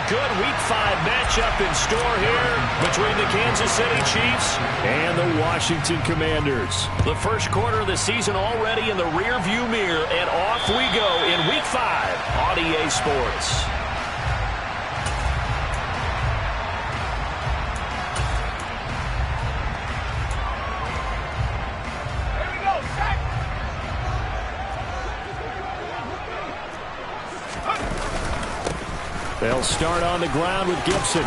good Week 5 matchup in store here between the Kansas City Chiefs and the Washington Commanders. The first quarter of the season already in the rearview mirror, and off we go in Week 5 on EA Sports. They'll start on the ground with Gibson.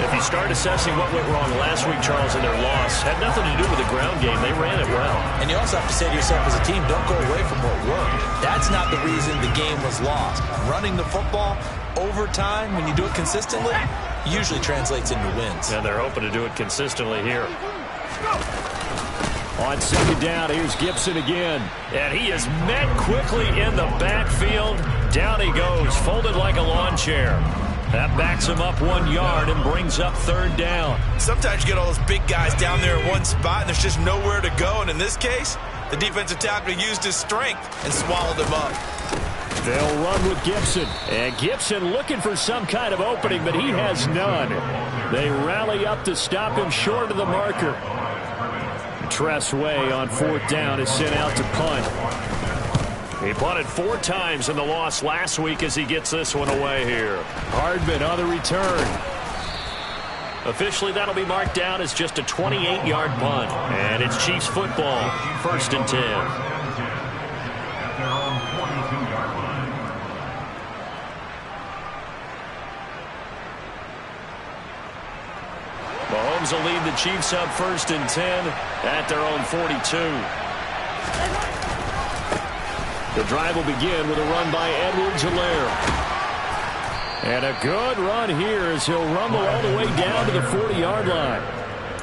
If you start assessing what went wrong last week, Charles, in their loss, had nothing to do with the ground game. They ran it well. And you also have to say to yourself as a team, don't go away from what worked. That's not the reason the game was lost. Running the football over time, when you do it consistently, usually translates into wins. And they're hoping to do it consistently here. On second down, here's Gibson again. And he is met quickly in the backfield. Down he goes, folded like a lawn chair. That backs him up 1 yard and brings up third down. Sometimes you get all those big guys down there in one spot, and there's just nowhere to go. And in this case, the defensive tackle used his strength and swallowed him up. They'll run with Gibson. And Gibson looking for some kind of opening, but he has none. They rally up to stop him short of the marker. Tress Way on fourth down is sent out to punt. He punted 4 times in the loss last week as he gets this one away here. Hardman on the return. Officially, that'll be marked down as just a 28-yard punt. And it's Chiefs football, 1st and 10. Mahomes will lead the Chiefs up 1st and 10 at their own 42. The drive will begin with a run by Edwards-Helaire. And a good run here as he'll rumble all the way down to the 40-yard line.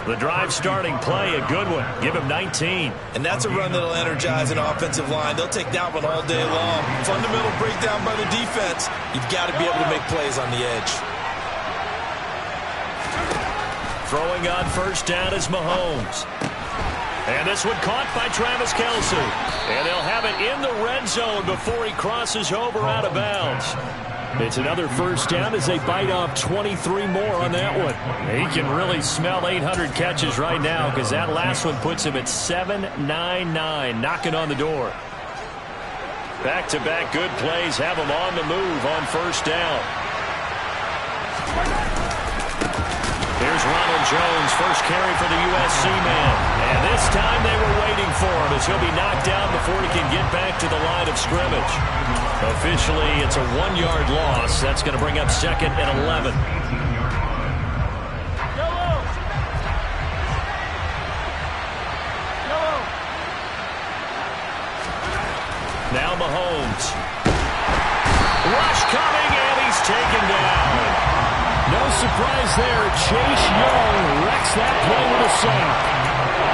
The drive starting play, a good one. Give him 19. And that's a run that'll energize an offensive line. They'll take that one all day long. Fundamental breakdown by the defense. You've got to be able to make plays on the edge. Throwing on first down is Mahomes. And this one caught by Travis Kelce. And they'll have it in the red zone before he crosses over out of bounds. It's another first down as they bite off 23 more on that one. He can really smell 800 catches right now because that last one puts him at 799, knocking on the door. Back-to-back good plays have him on the move on first down. Here's Ronald Jones, first carry for the USC man. And this time they were waiting for him as he'll be knocked down before he can get back to the line of scrimmage. Officially, it's a 1-yard loss. That's going to bring up 2nd and 11. Now Mahomes. Rush coming, and he's taken down. No surprise there. Chase Young wrecks that play with a sack.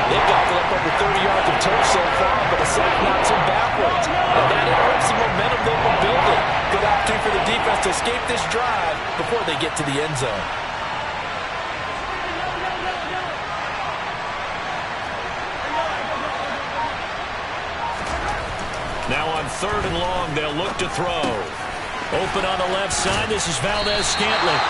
They've gobbled up over 30 yards of turf so far, but the sack knocks him backwards. And that interrupts the momentum they've been building. Good opportunity for the defense to escape this drive before they get to the end zone. Now on 3rd and long, they'll look to throw. Open on the left side, this is Valdez-Scantling.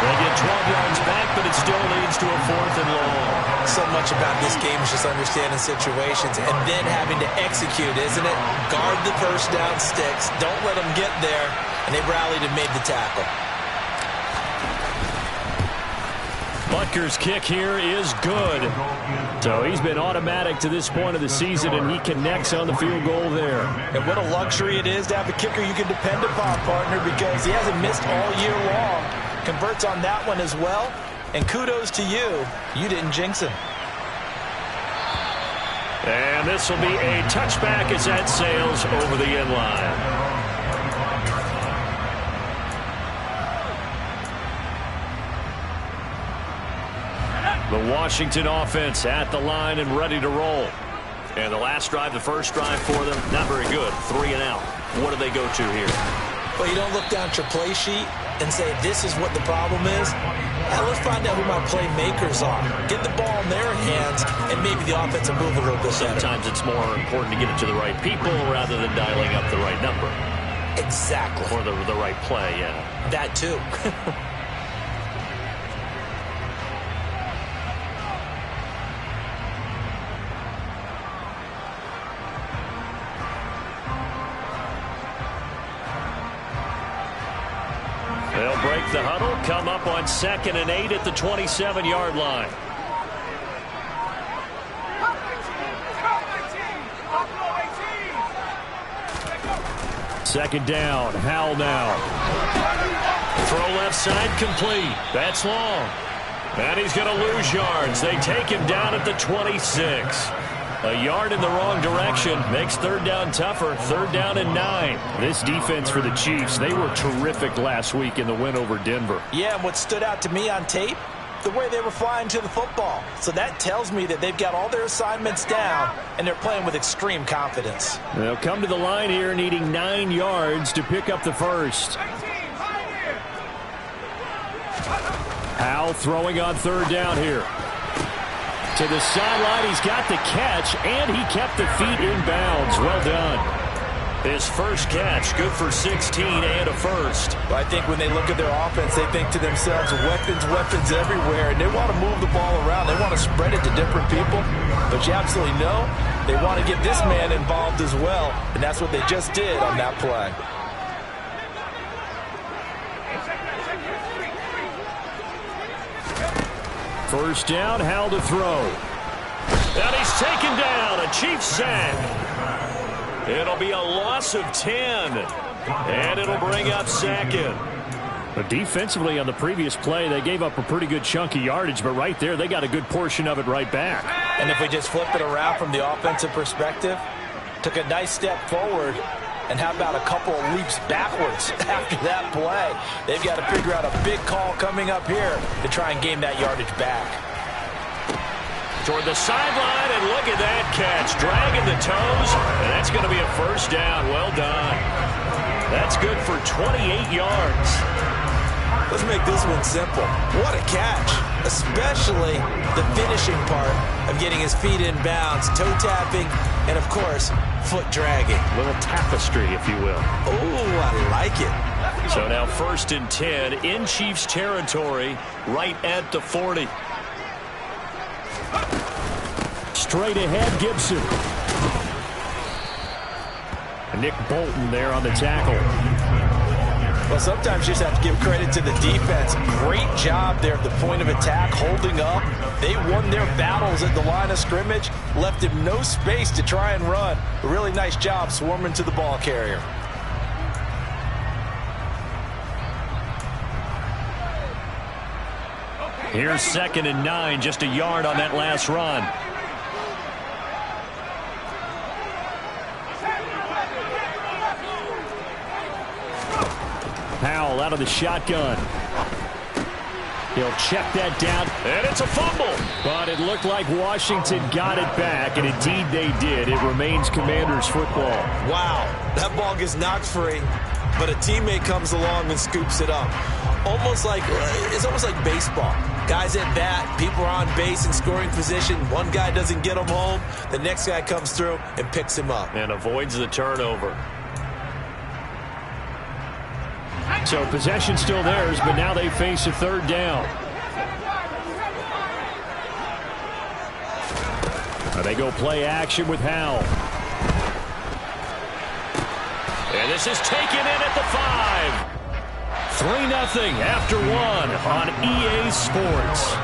They get 12 yards back, but it still leads to a 4th and long. So much about this game is just understanding situations and then having to execute, isn't it? Guard the first down sticks. Don't let them get there. And they rallied and made the tackle. Butker's kick here is good. So he's been automatic to this point of the season, and he connects on the field goal there. And what a luxury it is to have a kicker you can depend upon, partner, because he hasn't missed all year long. Converts on that one as well. And kudos to you. You didn't jinx him. And this will be a touchback as that sails over the end line. The Washington offense at the line and ready to roll. And the last drive, the first drive for them, not very good. 3 and out. What do they go to here? Well, you don't look down at your play sheet and say, this is what the problem is. Now, let's find out who my playmakers are. Get the ball in their hands, and maybe the offense will move a little bit better. Sometimes it's more important to get it to the right people rather than dialing up the right number. Exactly. Or the right play, yeah. That too. They'll break the huddle, come up on 2nd and 8 at the 27-yard line. Second down, Howell now. Throw left side complete. That's long. And he's going to lose yards. They take him down at the 26. A yard in the wrong direction makes third down tougher. Third down and 9. This defense for the Chiefs, they were terrific last week in the win over Denver. Yeah, and what stood out to me on tape, the way they were flying to the football. So that tells me that they've got all their assignments down, and they're playing with extreme confidence. They'll come to the line here needing 9 yards to pick up the first. Howell throwing on third down here. To the sideline, he's got the catch, and he kept the feet in bounds. Well done. His first catch, good for 16 and a first. Well, I think when they look at their offense, they think to themselves, weapons everywhere, and they want to move the ball around. They want to spread it to different people, but you absolutely know they want to get this man involved as well, and that's what they just did on that play. First down, Howell to throw. And he's taken down, a Chiefs sack. It'll be a loss of 10, and it'll bring up 2nd. But defensively on the previous play, they gave up a pretty good chunk of yardage, but right there, they got a good portion of it right back. And if we just flip it around from the offensive perspective, took a nice step forward, and how about a couple of leaps backwards after that play? They've got to figure out a big call coming up here to try and gain that yardage back. Toward the sideline, and look at that catch. Dragging the toes, and that's going to be a first down. Well done. That's good for 28 yards. Let's make this one simple. What a catch, especially the finishing part of getting his feet in bounds, toe tapping, and of course, foot dragging. A little tapestry, if you will. Oh, I like it. So now 1st and 10 in Chiefs territory, right at the 40. Straight ahead, Gibson. Nick Bolton there on the tackle. Well, sometimes you just have to give credit to the defense. Great job there at the point of attack, holding up. They won their battles at the line of scrimmage, left him no space to try and run. A really nice job swarming to the ball carrier. Here's 2nd and 9, just a yard on that last run. Howell out of the shotgun. He'll check that down, and it's a fumble. But it looked like Washington got it back, and indeed they did. It remains Commanders football. Wow, that ball gets knocked free, but a teammate comes along and scoops it up. It's almost like baseball. Guys at bat, people are on base in scoring position. One guy doesn't get him home. The next guy comes through and picks him up. And avoids the turnover. So possession still theirs, but now they face a third down. They go play action with Howell. And this is taken in at the 5. 3-0 after 1 on EA Sports.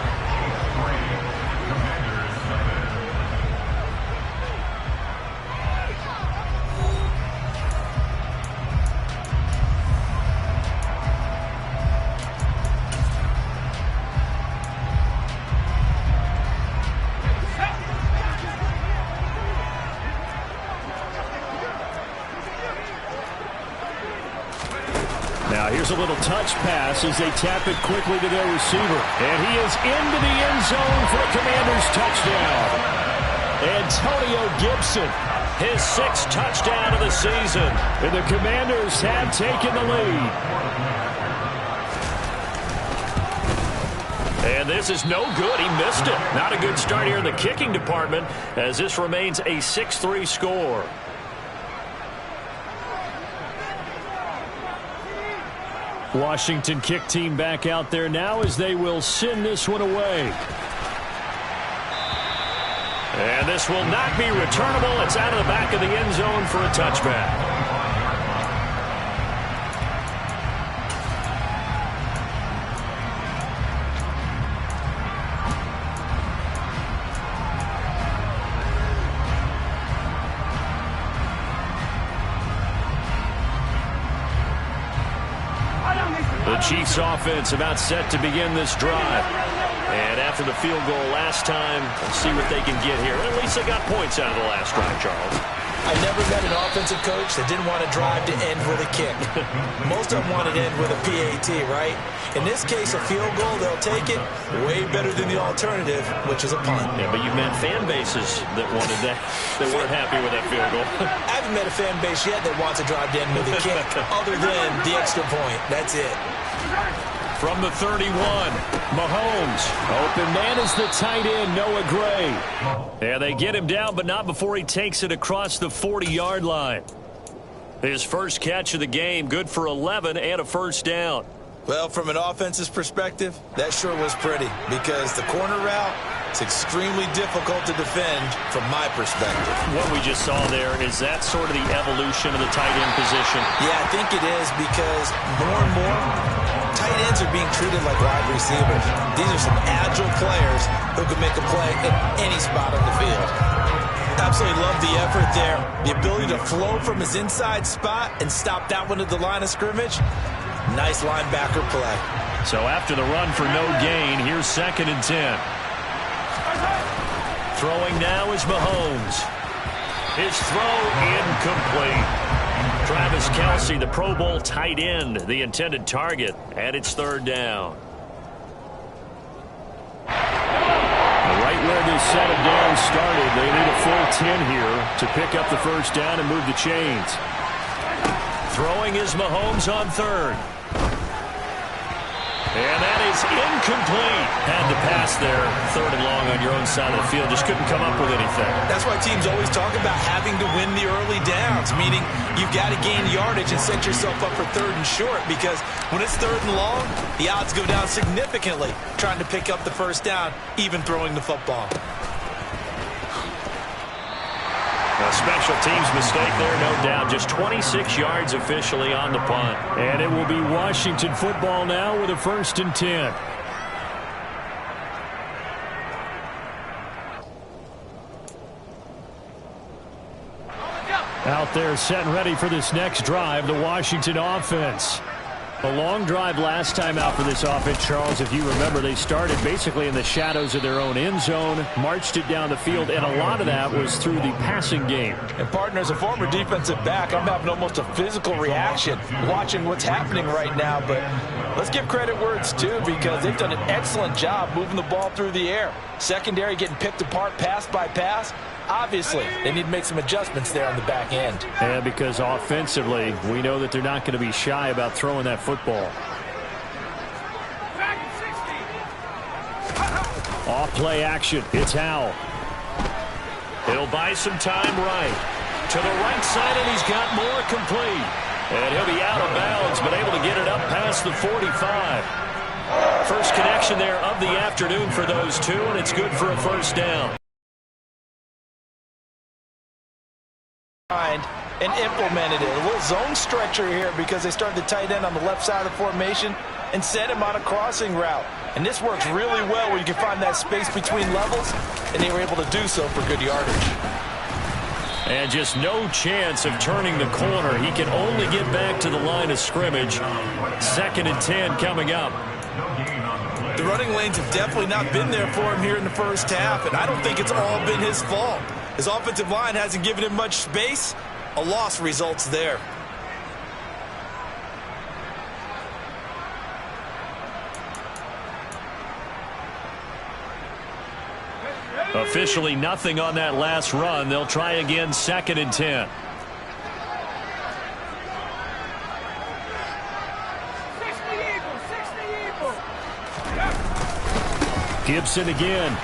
Now here's a little touch pass as they tap it quickly to their receiver. And he is into the end zone for a Commanders touchdown. Antonio Gibson, his 6th touchdown of the season. And the Commanders have taken the lead. And this is no good. He missed it. Not a good start here in the kicking department as this remains a 6-3 score. Washington kick team back out there now as they will send this one away. And this will not be returnable. It's out of the back of the end zone for a touchback. The Chiefs offense about set to begin this drive. And after the field goal last time, let's see what they can get here. At least they got points out of the last drive, Charles. I never met an offensive coach that didn't want to drive to end with a kick. Most of them wanted to end with a PAT, right? In this case, a field goal, they'll take it. Way better than the alternative, which is a punt. Yeah, but you've met fan bases that wanted that, that weren't happy with that field goal. I haven't met a fan base yet that wants to drive to end with a kick, other than the extra point. That's it. From the 31, Mahomes. Open man is the tight end, Noah Gray. And they get him down, but not before he takes it across the 40-yard line. His first catch of the game, good for 11 and a first down. Well, from an offense's perspective, that sure was pretty, because the corner route is extremely difficult to defend from my perspective. What we just saw there, is that sort of the evolution of the tight end position? Yeah, I think it is, because more and more, tight ends are being treated like wide receivers. These are some agile players who can make a play at any spot on the field. Absolutely love the effort there. The ability to flow from his inside spot and stop that one at the line of scrimmage. Nice linebacker play. So after the run for no gain, here's 2nd and 10. Throwing now is Mahomes. His throw incomplete. Travis Kelce, the Pro Bowl tight end, the intended target, and it's 3rd down. Right where this set of downs started, they need a full 10 here to pick up the first down and move the chains. Throwing is Mahomes on 3rd. And that is incomplete. Had to pass there, 3rd and long on your own side of the field. Just couldn't come up with anything. That's why teams always talk about having to win the early downs, meaning you've got to gain yardage and set yourself up for 3rd and short, because when it's 3rd and long, the odds go down significantly trying to pick up the first down, even throwing the football. A special teams mistake there, no doubt. Just 26 yards officially on the punt. And it will be Washington football now with a 1st and 10. Out there set and ready for this next drive, the Washington offense. A long drive last time out for this offense, Charles. If you remember, they started basically in the shadows of their own end zone, marched it down the field, and a lot of that was through the passing game. And, partner, as a former defensive back, I'm having almost a physical reaction watching what's happening right now. But let's give credit where it's due, because they've done an excellent job moving the ball through the air. Secondary getting picked apart pass by pass. Obviously, they need to make some adjustments there on the back end. And because offensively, we know that they're not going to be shy about throwing that football. Off play action. It's Howell. He'll buy some time right. To the right side, and he's got more complete. And he'll be out of bounds, but able to get it up past the 45. First connection there of the afternoon for those two, and it's good for a first down. And implemented it. A little zone stretcher here, because they started the tight end on the left side of the formation and sent him on a crossing route. And this works really well where you can find that space between levels, and they were able to do so for good yardage. And just no chance of turning the corner. He can only get back to the line of scrimmage. 2nd and 10 coming up. The running lanes have definitely not been there for him here in the first half, and I don't think it's all been his fault. His offensive line hasn't given him much space. A loss results there. Officially nothing on that last run. They'll try again, 2nd and 10. Gibson again.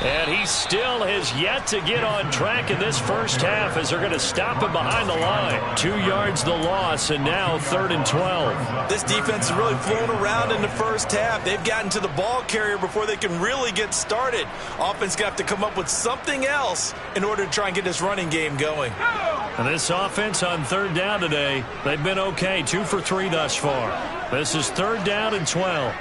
And he still has yet to get on track in this first half as they're going to stop him behind the line. 2 yards the loss, and now 3rd and 12. This defense has really flown around in the first half. They've gotten to the ball carrier before they can really get started. Offense got to come up with something else in order to try and get this running game going. And this offense on 3rd down today, they've been okay. 2 for 3 thus far. This is 3rd down and 12.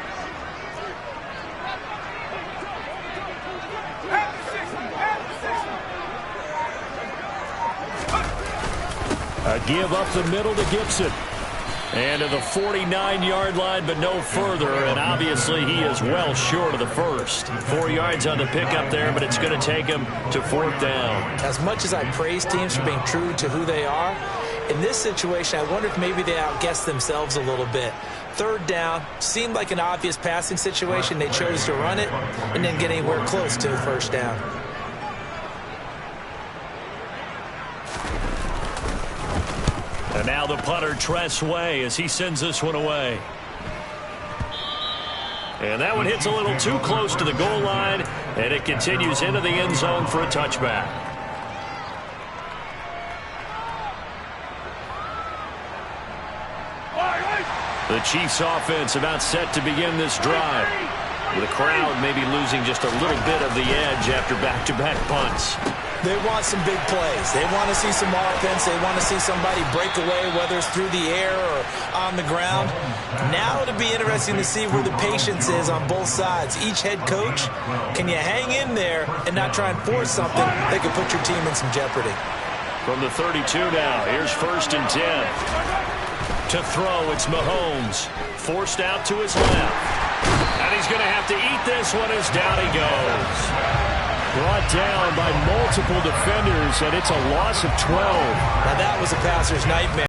A give up the middle to Gibson. And to the 49-yard line, but no further. And obviously he is well short of the first. 4 yards on the pickup there, but it's going to take him to 4th down. As much as I praise teams for being true to who they are, in this situation, I wonder if maybe they outguessed themselves a little bit. 3rd down, seemed like an obvious passing situation. They chose to run it and didn't get anywhere close to the 1st down. And now the punter, Tress Way, as he sends this one away. And that one hits a little too close to the goal line, and it continues into the end zone for a touchback. The Chiefs offense about set to begin this drive. The crowd maybe losing just a little bit of the edge after back-to-back punts. They want some big plays. They want to see some offense. They want to see somebody break away, whether it's through the air or on the ground. Now it'll be interesting to see where the patience is on both sides. Each head coach, can you hang in there and not try and force something that could put your team in some jeopardy? From the 32 now, here's 1st and 10. To throw, it's Mahomes. Forced out to his left. And he's going to have to eat this one as down he goes. Brought down by multiple defenders, and it's a loss of 12. Now that was a passer's nightmare.